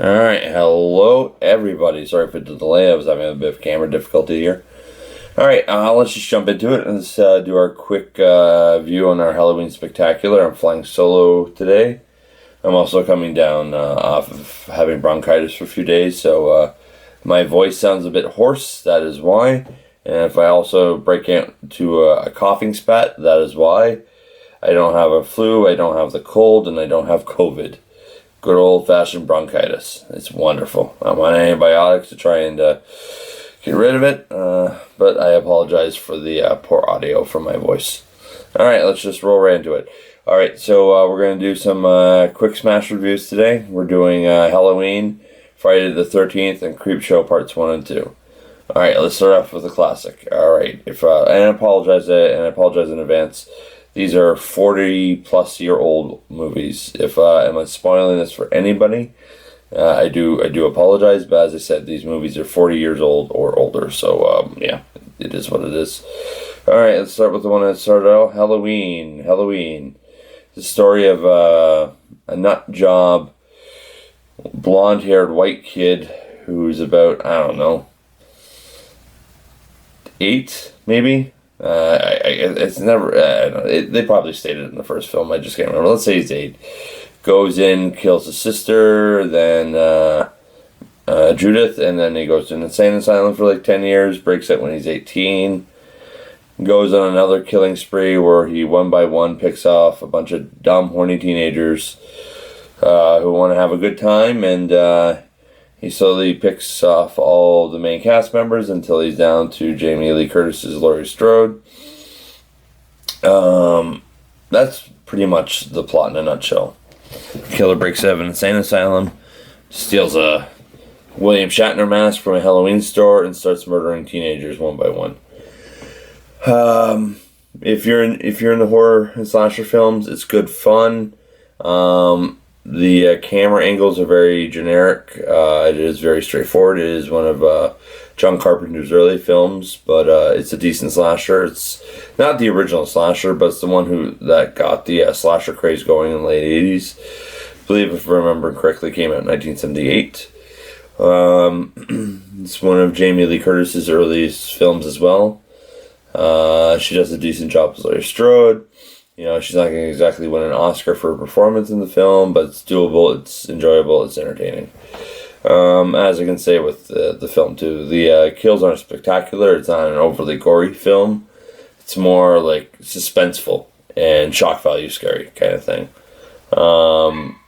Alright, hello everybody. Sorry for the delay, I was having a bit of camera difficulty here. Alright, let's just jump into it and let's do our quick view on our Halloween Spectacular. I'm flying solo today. I'm also coming down off of having bronchitis for a few days, so my voice sounds a bit hoarse, that is why. And if I also break into a coughing spat, that is why. I don't have a flu, I don't have the cold, and I don't have COVID. Good old-fashioned bronchitis. It's wonderful. I'm on antibiotics to try and get rid of it, but I apologize for the poor audio from my voice. Alright, let's just roll right into it. Alright, so we're going to do some quick smash reviews today. We're doing Halloween, Friday the 13th, and Creepshow parts 1 and 2. Alright, let's start off with a classic. Alright, and I apologize in advance. These are 40-plus-year-old movies. If am I spoiling this for anybody, I do apologize. But as I said, these movies are 40 years old or older. So yeah, it is what it is. All right, let's start with the one that started out. Halloween. The story of a nut job, blonde-haired white kid who's about, I don't know, 8 maybe. It's never. They probably stated it in the first film. I just can't remember. Let's say he's 8. Goes in, kills his sister, then Judith, and then he goes to an insane asylum for like 10 years. Breaks out when he's 18. Goes on another killing spree where he one by one picks off a bunch of dumb, horny teenagers who want to have a good time, and he slowly picks off all the main cast members until he's down to Jamie Lee Curtis's Laurie Strode. That's pretty much the plot in a nutshell. The killer breaks out of an insane asylum, steals a William Shatner mask from a Halloween store, and starts murdering teenagers one by one. If you're in the horror and slasher films, it's good fun. The camera angles are very generic. It is very straightforward. It is one of John Carpenter's early films, but it's a decent slasher. It's not the original slasher, but it's the one that got the slasher craze going in the late 80s. I believe, if I remember correctly, came out in 1978. It's one of Jamie Lee Curtis's earliest films as well. She does a decent job as Laurie Strode. You know, she's not going to exactly win an Oscar for her performance in the film, but it's doable, it's enjoyable, it's entertaining. As I can say with the film too, the kills aren't spectacular. It's not an overly gory film. It's more like suspenseful and shock value scary kind of thing.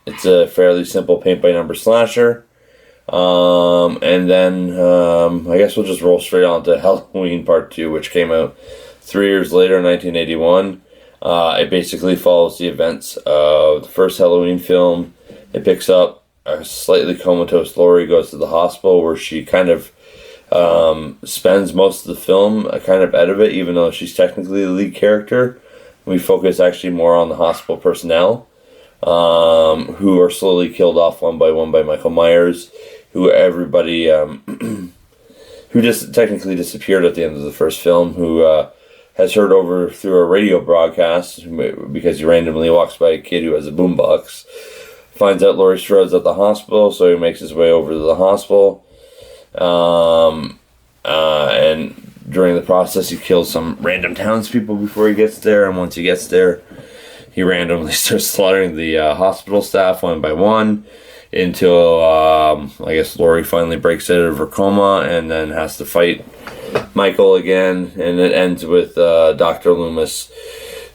It's a fairly simple paint-by-number slasher. And then I guess we'll just roll straight on to Halloween Part 2, which came out 3 years later in 1981. It basically follows the events of the first Halloween film. It picks up a slightly comatose Laurie goes to the hospital where she kind of spends most of the film kind of out of it, even though she's technically the lead character. We focus actually more on the hospital personnel who are slowly killed off one by one by Michael Myers, who everybody who just technically disappeared at the end of the first film, who has heard over through a radio broadcast because he randomly walks by a kid who has a boombox. Finds out Laurie Strode's at the hospital, so he makes his way over to the hospital. And during the process, he kills some random townspeople before he gets there. And once he gets there, he randomly starts slaughtering the hospital staff one by one until I guess Laurie finally breaks out of her coma and then has to fight Michael again, and it ends with Dr. Loomis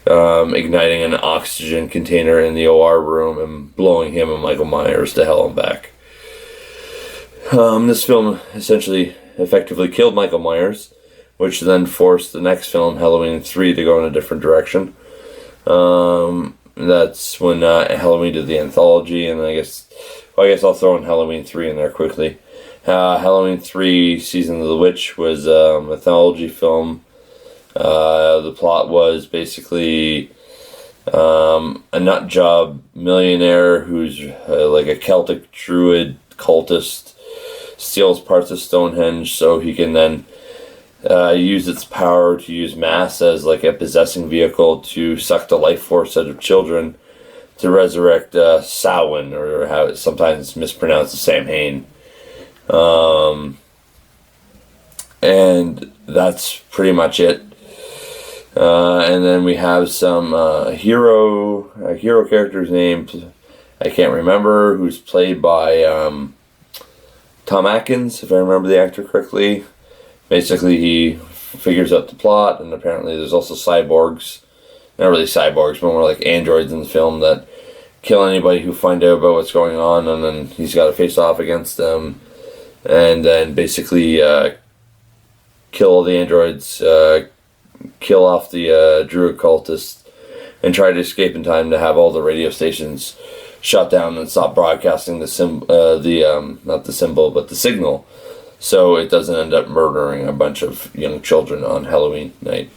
igniting an oxygen container in the OR room and blowing him and Michael Myers to hell and back. This film essentially effectively killed Michael Myers, which then forced the next film, Halloween 3, to go in a different direction. That's when Halloween did the anthology, and I guess I'll throw in Halloween 3 in there quickly. Halloween 3 Season of the Witch was a mythology film. The plot was basically a nut job millionaire who's like a Celtic druid cultist steals parts of Stonehenge so he can then use its power to use mass as like a possessing vehicle to suck the life force out of children to resurrect Samhain, or how it's sometimes mispronounced as Samhain. And that's pretty much it. And then we have some hero character's name I can't remember, who's played by Tom Atkins, if I remember the actor correctly. Basically, he figures out the plot, and apparently there's also cyborgs. Not really cyborgs, but more like androids in the film that kill anybody who find out about what's going on, and then he's got to face off against them, and then basically kill all the androids, kill off the druid cultists, and try to escape in time to have all the radio stations shut down and stop broadcasting the signal, so it doesn't end up murdering a bunch of young children on Halloween night.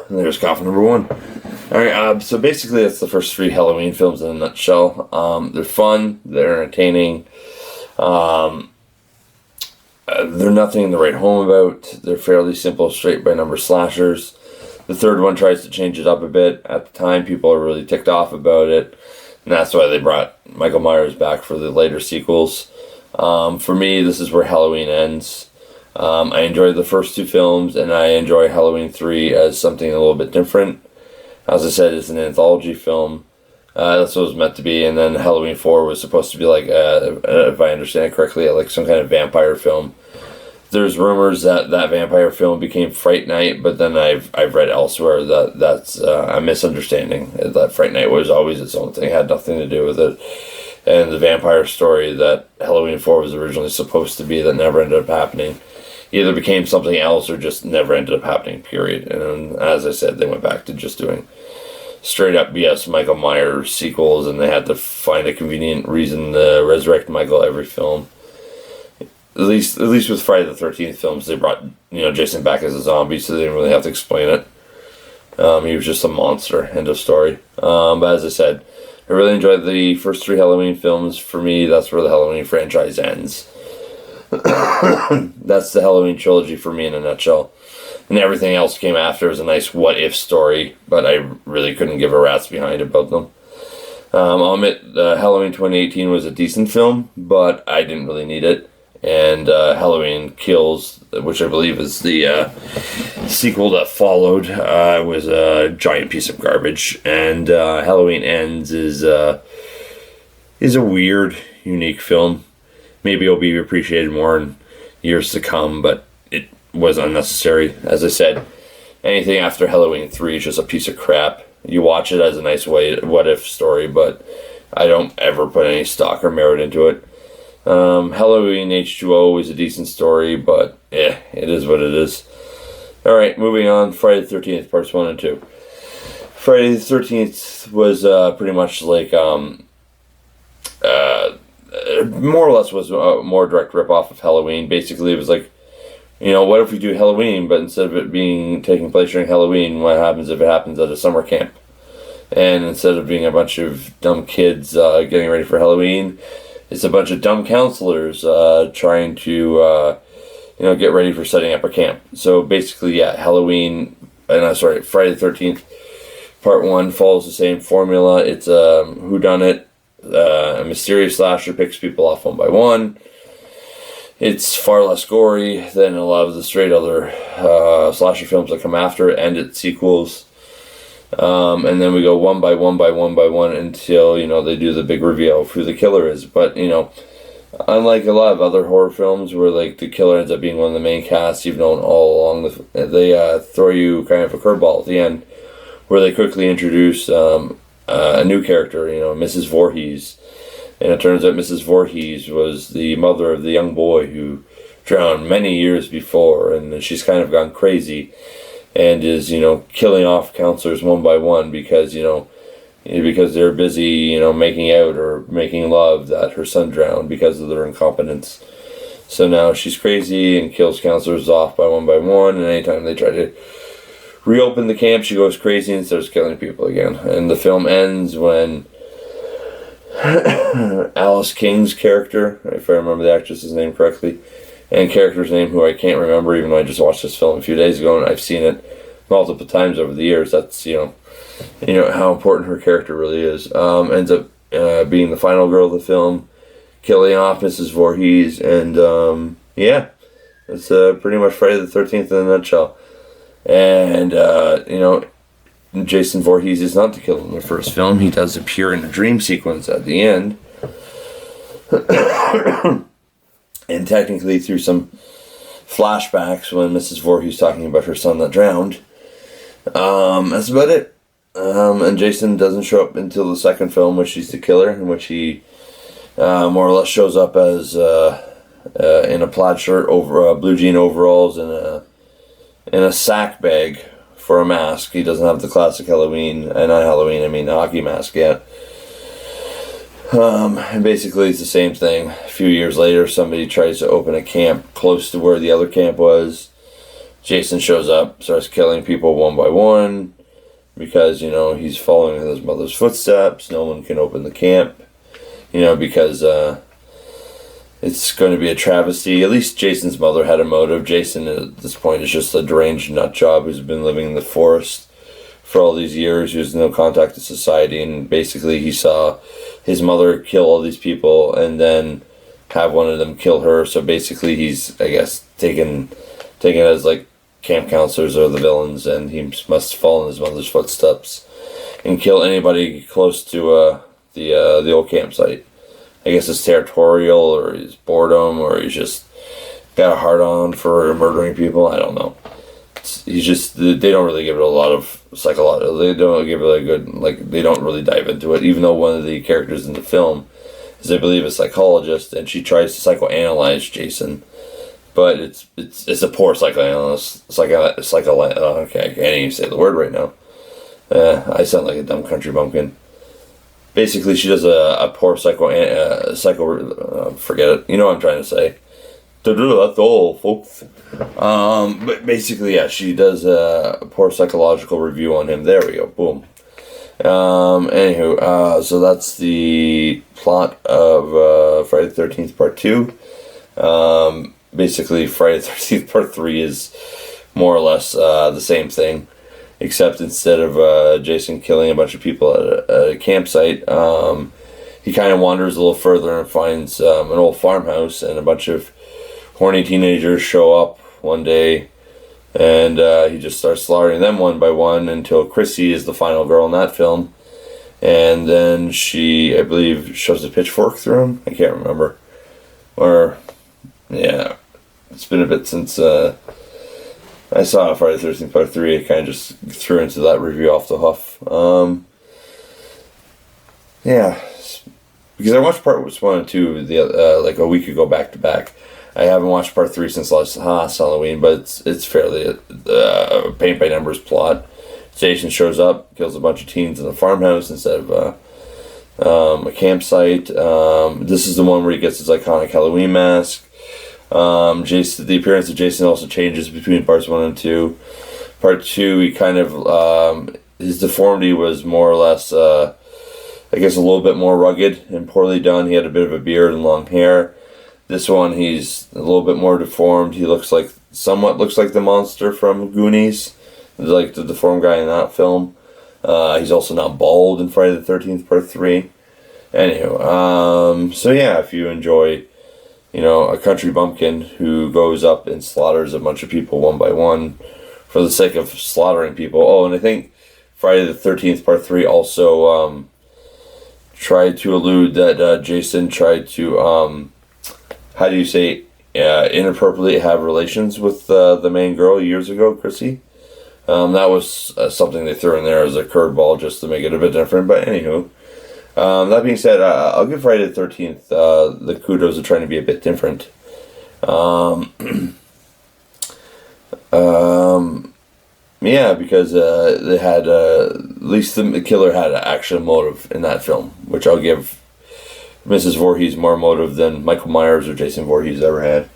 There's coffin number 1. Alright, so basically that's the first 3 Halloween films in a nutshell. They're fun, they're entertaining, they're nothing to write home about. They're fairly simple, straight by number slashers. The third one tries to change it up a bit. At the time, people are really ticked off about it, and that's why they brought Michael Myers back for the later sequels. For me, this is where Halloween ends. I enjoyed the first 2 films, and I enjoy Halloween 3 as something a little bit different. As I said, it's an anthology film. That's what it was meant to be, and then Halloween 4 was supposed to be like, if I understand it correctly, like some kind of vampire film. There's rumors that vampire film became Fright Night, but then I've read elsewhere that that's a misunderstanding. That Fright Night was always its own thing, had nothing to do with it. And the vampire story that Halloween 4 was originally supposed to be that never ended up happening either became something else or just never ended up happening, period. And as I said, they went back to just doing straight up BS Michael Myers sequels, and they had to find a convenient reason to resurrect Michael every film. At least with Friday the 13th films, they brought Jason back as a zombie, so they didn't really have to explain it. He was just a monster. End of story. But as I said, I really enjoyed the first 3 Halloween films. For me, that's where the Halloween franchise ends. That's the Halloween trilogy for me in a nutshell. And everything else came after as a nice what-if story, but I really couldn't give a rat's behind about them. I'll admit Halloween 2018 was a decent film, but I didn't really need it. And Halloween Kills, which I believe is the sequel that followed, was a giant piece of garbage. And Halloween Ends is a weird, unique film. Maybe it'll be appreciated more in years to come, but it was unnecessary. As I said, anything after Halloween 3 is just a piece of crap. You watch it as a nice what-if story, but I don't ever put any stock or merit into it. Halloween H2O is a decent story, but it is what it is. Alright, moving on. Friday the 13th, parts 1 and 2. Friday the 13th was pretty much like more or less was a more direct rip-off of Halloween. Basically, it was like, what if we do Halloween, but instead of it taking place during Halloween, what happens if it happens at a summer camp? And instead of being a bunch of dumb kids getting ready for Halloween, it's a bunch of dumb counselors trying to, get ready for setting up a camp. So basically, Friday the 13th, part 1 follows the same formula. It's a whodunit. A mysterious slasher picks people off one by one. It's far less gory than a lot of the straight other slasher films that come after it and its sequels. And then we go one by one until, they do the big reveal of who the killer is. But, unlike a lot of other horror films where, like, the killer ends up being one of the main cast you've known all along, they throw you kind of a curveball at the end where they quickly introduce a new character, Mrs. Voorhees. And it turns out Mrs. Voorhees was the mother of the young boy who drowned many years before, and she's kind of gone crazy and is, killing off counselors one by one because they're busy, making out or making love that her son drowned because of their incompetence. So now she's crazy and kills counselors off by one, and anytime they try to reopen the camp, she goes crazy and starts killing people again. And the film ends when Alice King's character, if I remember the actress's name correctly, and character's name who I can't remember, even though I just watched this film a few days ago and I've seen it multiple times over the years. That's, how important her character really is. Ends up being the final girl of the film, killing off Mrs. Voorhees, and yeah, it's pretty much Friday the 13th in a nutshell. And Jason Voorhees is not the killer in the first film. He does appear in a dream sequence at the end. And technically through some flashbacks when Mrs. Voorhees talking about her son that drowned. That's about it. And Jason doesn't show up until the second film, which he's the killer, in which he more or less shows up as in a plaid shirt, over blue jean overalls, and a sack bag for a mask. He doesn't have the classic Halloween, hockey mask yet. And basically it's the same thing. A few years later, somebody tries to open a camp close to where the other camp was. Jason shows up, starts killing people one by one, because, he's following in his mother's footsteps. No one can open the camp, because it's going to be a travesty. At least Jason's mother had a motive. Jason, at this point, is just a deranged nutjob who's been living in the forest for all these years. He has no contact with society, and basically he saw his mother kill all these people and then have one of them kill her. So basically he's, I guess, taken as like camp counselors are the villains, and he must follow in his mother's footsteps and kill anybody close to the old campsite. I guess it's territorial, or he's boredom, or he's just got a hard on for murdering people. I don't know. They don't really give it a lot of psychological. They don't give it a good, they don't really dive into it. Even though one of the characters in the film is, I believe, a psychologist, and she tries to psychoanalyze Jason, but it's a poor psychoanalyst. Okay, I can't even say the word right now. I sound like a dumb country bumpkin. Basically, she does a poor forget it. You know what I'm trying to say. That's all, folks. But basically, yeah, she does a poor psychological review on him. There we go. Boom. So that's the plot of Friday the 13th Part 2. Basically, Friday the 13th Part 3 is more or less the same thing, except instead of Jason killing a bunch of people at a campsite, he kind of wanders a little further and finds an old farmhouse, and a bunch of horny teenagers show up one day, and he just starts slaughtering them one by one until Chrissy is the final girl in that film, and then she, I believe, shoves a pitchfork through him. I can't remember. Or, yeah, it's been a bit since I saw Friday the 13th Part 3. I kind of just threw into that review off the huff. Yeah, because I watched Part 1 and 2 like a week ago back to back. I haven't watched Part 3 since last Halloween, but it's fairly paint by numbers plot. Jason shows up, kills a bunch of teens in a farmhouse instead of a campsite. This is the one where he gets his iconic Halloween mask. The appearance of Jason also changes between parts 1 and 2. Part 2, he kind of his deformity was more or less, I guess, a little bit more rugged and poorly done. He had a bit of a beard and long hair. This one, he's a little bit more deformed. He somewhat looks like the monster from Goonies, like the deformed guy in that film. He's also not bald in Friday the 13th Part 3. Anywho, so yeah, if you enjoy, a country bumpkin who goes up and slaughters a bunch of people one by one for the sake of slaughtering people. Oh, and I think Friday the 13th Part 3 also tried to allude that Jason tried to, inappropriately have relations with the main girl years ago, Chrissy. That was something they threw in there as a curveball just to make it a bit different. But anywho, that being said, I'll give Friday the 13th the kudos of trying to be a bit different. Yeah, because they had at least the killer had an actual motive in that film, which I'll give Mrs. Voorhees more motive than Michael Myers or Jason Voorhees ever had.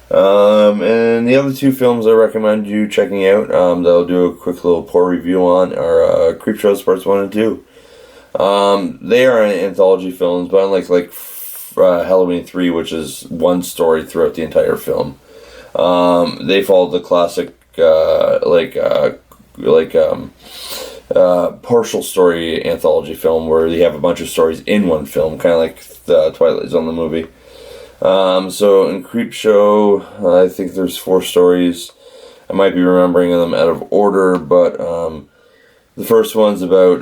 And the other two films I recommend you checking out, that I'll do a quick little poor review on, are Creepshow Parts 1 and 2. They are anthology films, but unlike Halloween 3, which is one story throughout the entire film, they follow the classic partial story anthology film where they have a bunch of stories in one film, kind of like the Twilight Zone, the movie. So in Creepshow, I think there's 4 stories. I might be remembering them out of order, but the first one's about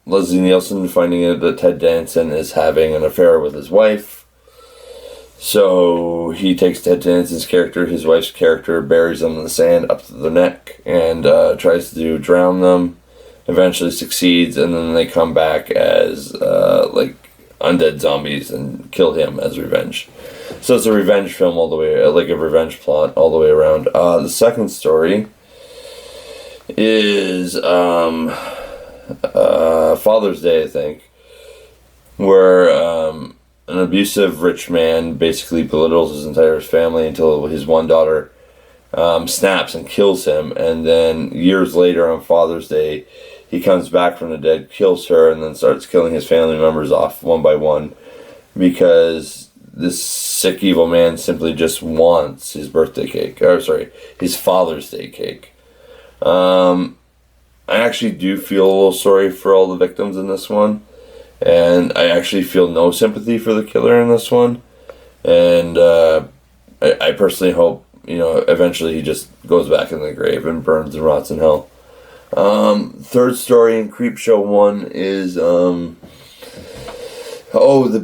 Leslie Nielsen finding out that Ted Danson is having an affair with his wife. So he takes Ted Danson's character, his wife's character, buries them in the sand up to the neck, and tries to drown them. Eventually succeeds, and then they come back as like undead zombies and kill him as revenge. So it's a revenge film all the way, like a revenge plot all the way around. The second story is Father's Day, I think, where an abusive rich man basically belittles his entire family until his one daughter snaps and kills him, and then years later on Father's Day, he comes back from the dead, kills her, and then starts killing his family members off one by one because this sick evil man simply just wants his birthday cake, or sorry, his Father's Day cake. I actually do feel a little sorry for all the victims in this one, and I actually feel no sympathy for the killer in this one, and I personally hope, eventually he just goes back in the grave and burns and rots in hell. Third story in Creepshow 1 is the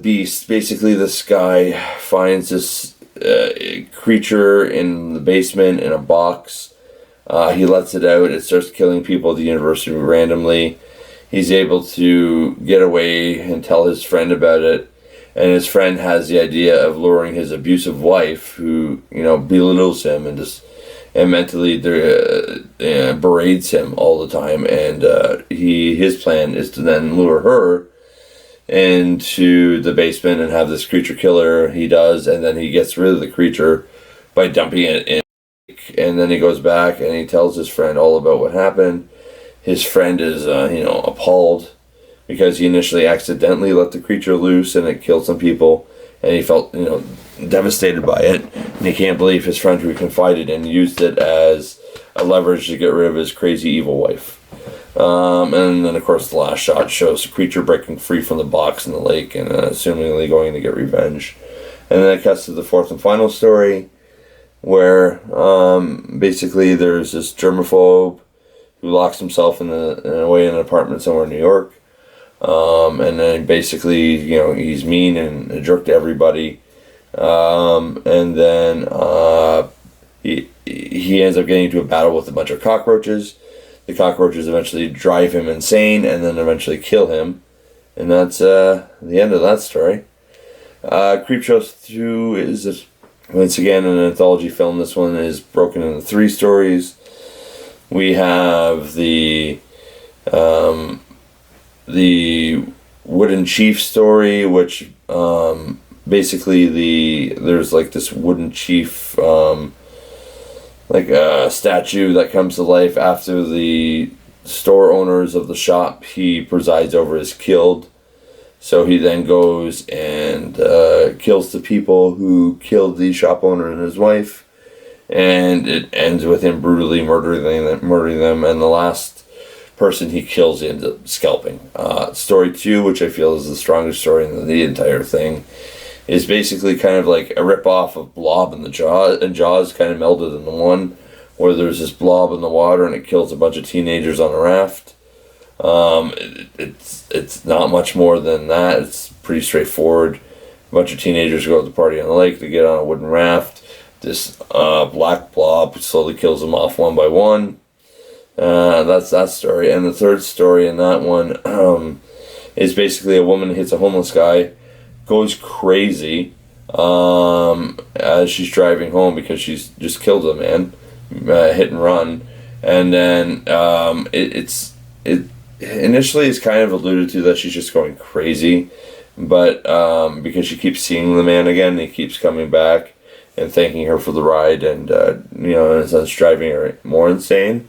Beast. Basically, this guy finds this creature in the basement in a box. He lets it out. It starts killing people at the university randomly. He's able to get away and tell his friend about it. And his friend has the idea of luring his abusive wife, who, belittles him and mentally berates him all the time. And his plan is to then lure her into the basement and have this creature kill her. He does, and then he gets rid of the creature by dumping it in. And then he goes back and he tells his friend all about what happened. His friend is, appalled because he initially accidentally let the creature loose and it killed some people. And he felt, devastated by it. And he can't believe his friend who he confided in used it as a leverage to get rid of his crazy evil wife. And then, of course, the last shot shows the creature breaking free from the box in the lake and assumingly going to get revenge. And then it cuts to the fourth and final story, where basically there's this germaphobe who locks himself away in an apartment somewhere in New York. And then basically, he's mean and a jerk to everybody. And then he ends up getting into a battle with a bunch of cockroaches. The cockroaches eventually drive him insane and then eventually kill him. And that's the end of that story. Creepshow 2 is once again an anthology film. This one is broken into 3 stories. We have the Wooden Chief story, which basically there's like this wooden chief like a statue that comes to life after the store owners of the shop he presides over is killed. So he then goes and kills the people who killed the shop owner and his wife, and it ends with him brutally murdering them, and the last person he kills he ends up scalping. Story 2, which I feel is the strongest story in the entire thing, is basically kind of like a rip-off of Blob and Jaws kind of melded into one, where there's this blob in the water and it kills a bunch of teenagers on a raft. It's not much more than that. It's pretty straightforward. A bunch of teenagers go to the party on the lake. They get on a wooden raft. This black blob slowly kills them off one by one. That's that story. And the third story in that one is basically a woman hits a homeless guy, goes crazy as she's driving home because she's just killed a man, hit and run. And then it initially is kind of alluded to that she's just going crazy, but because she keeps seeing the man again, he keeps coming back and thanking her for the ride, and in a sense driving her more insane.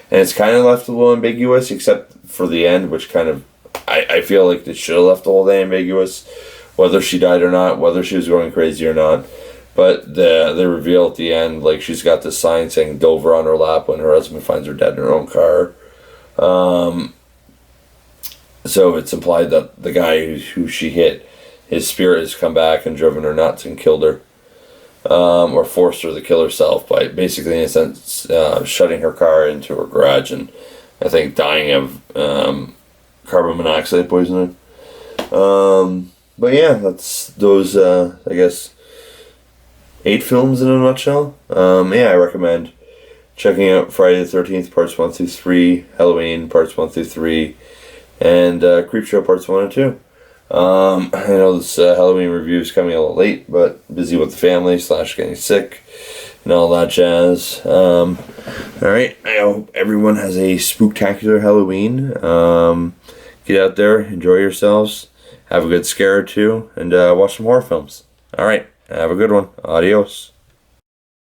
And it's kind of left a little ambiguous, except for the end, which kind of I feel like they should have left the whole thing ambiguous, whether she died or not, whether she was going crazy or not. But they reveal at the end, like, she's got this sign saying Dover on her lap when her husband finds her dead in her own car. So it's implied that the guy who she hit, his spirit has come back and driven her nuts and killed her. Or forced her to kill herself by basically, in a sense, shutting her car into her garage and I think dying of carbon monoxide poisoning. But yeah, that's those, I guess, 8 films in a nutshell. Yeah, I recommend checking out Friday the 13th parts 1 through 3, Halloween parts 1 through 3, and Creepshow parts 1 and 2. I know this Halloween review is coming a little late, but busy with the family / getting sick and all that jazz. Alright, I hope everyone has a spooktacular Halloween. Get out there, enjoy yourselves, have a good scare or two, and watch some horror films. Alright, have a good one. Adios.